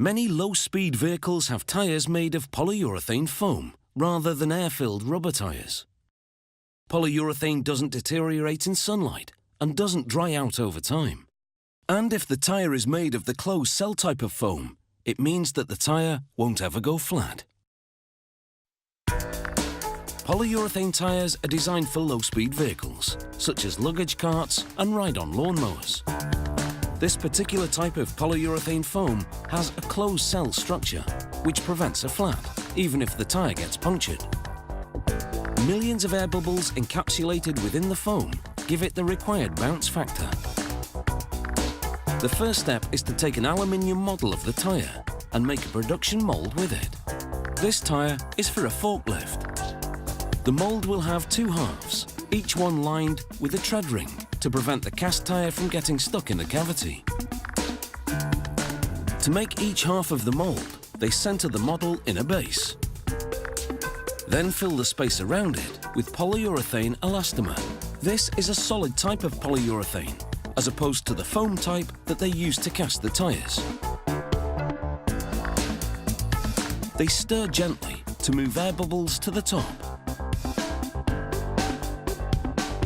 Many low-speed vehicles have tyres made of polyurethane foam rather than air-filled rubber tyres. Polyurethane doesn't deteriorate in sunlight and doesn't dry out over time. And if the tyre is made of the closed cell type of foam, it means that the tyre won't ever go flat. Polyurethane tyres are designed for low-speed vehicles, such as luggage carts and ride-on lawnmowers. This particular type of polyurethane foam has a closed cell structure, which prevents a flat, even if the tyre gets punctured. Millions of air bubbles encapsulated within the foam give it the required bounce factor. The first step is to take an aluminium model of the tyre and make a production mould with it. This tyre is for a forklift. The mould will have two halves, each one lined with a tread ring to prevent the cast tyre from getting stuck in the cavity. To make each half of the mould, they centre the model in a base. Then fill the space around it with polyurethane elastomer. This is a solid type of polyurethane, as opposed to the foam type that they use to cast the tyres. They stir gently to move air bubbles to the top.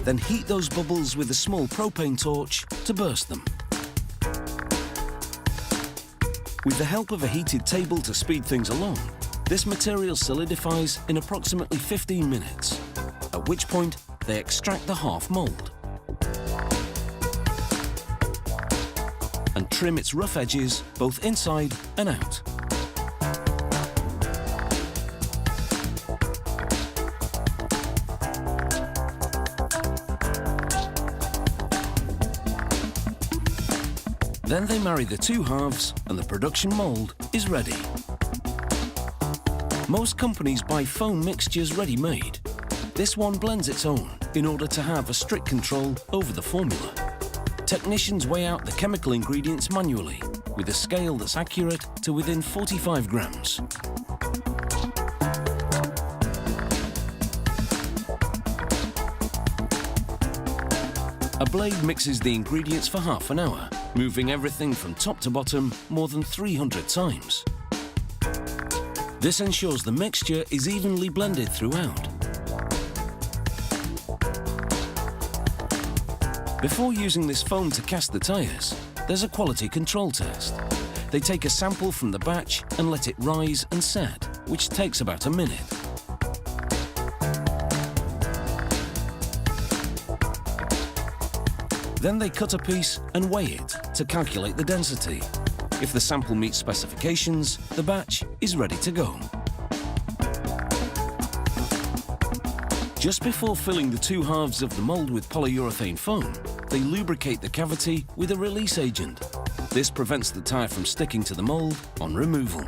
Then heat those bubbles with a small propane torch to burst them. With the help of a heated table to speed things along, this material solidifies in approximately 15 minutes, at which point they extract the half mould and trim its rough edges both inside and out. Then they marry the two halves and the production mould is ready. Most companies buy foam mixtures ready-made. This one blends its own in order to have a strict control over the formula. Technicians weigh out the chemical ingredients manually with a scale that's accurate to within 45 grams. A blade mixes the ingredients for half an hour, moving everything from top to bottom more than 300 times. This ensures the mixture is evenly blended throughout. Before using this foam to cast the tyres, there's a quality control test. They take a sample from the batch and let it rise and set, which takes about a minute. Then they cut a piece and weigh it to calculate the density. If the sample meets specifications, the batch is ready to go. Just before filling the two halves of the mould with polyurethane foam, they lubricate the cavity with a release agent. This prevents the tyre from sticking to the mould on removal.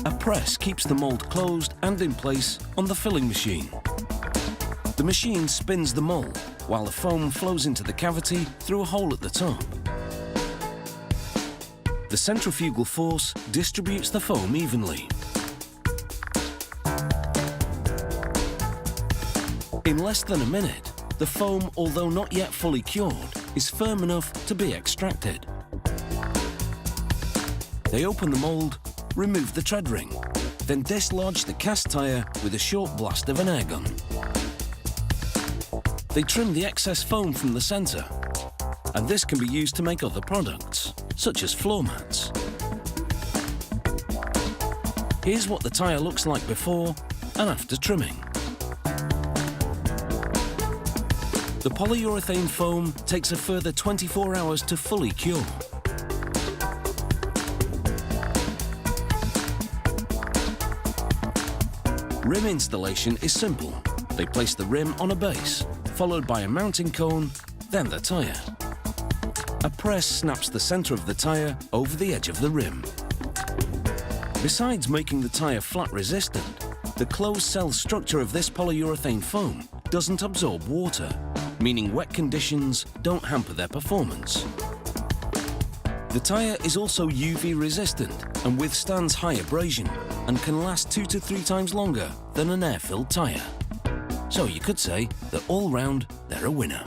A press keeps the mould closed and in place on the filling machine. The machine spins the mould while the foam flows into the cavity through a hole at the top. The centrifugal force distributes the foam evenly. In less than a minute, the foam, although not yet fully cured, is firm enough to be extracted. They open the mould, remove the tread ring, then dislodge the cast tyre with a short blast of an air gun. They trim the excess foam from the centre, and this can be used to make other products, such as floor mats. Here's what the tyre looks like before and after trimming. The polyurethane foam takes a further 24 hours to fully cure. Rim installation is simple. They place the rim on a base, followed by a mounting cone, then the tyre. A press snaps the centre of the tyre over the edge of the rim. Besides making the tyre flat resistant, the closed cell structure of this polyurethane foam doesn't absorb water, meaning wet conditions don't hamper their performance. The tyre is also UV resistant and withstands high abrasion and can last 2 to 3 times longer than an air-filled tyre. So you could say that all round, they're a winner.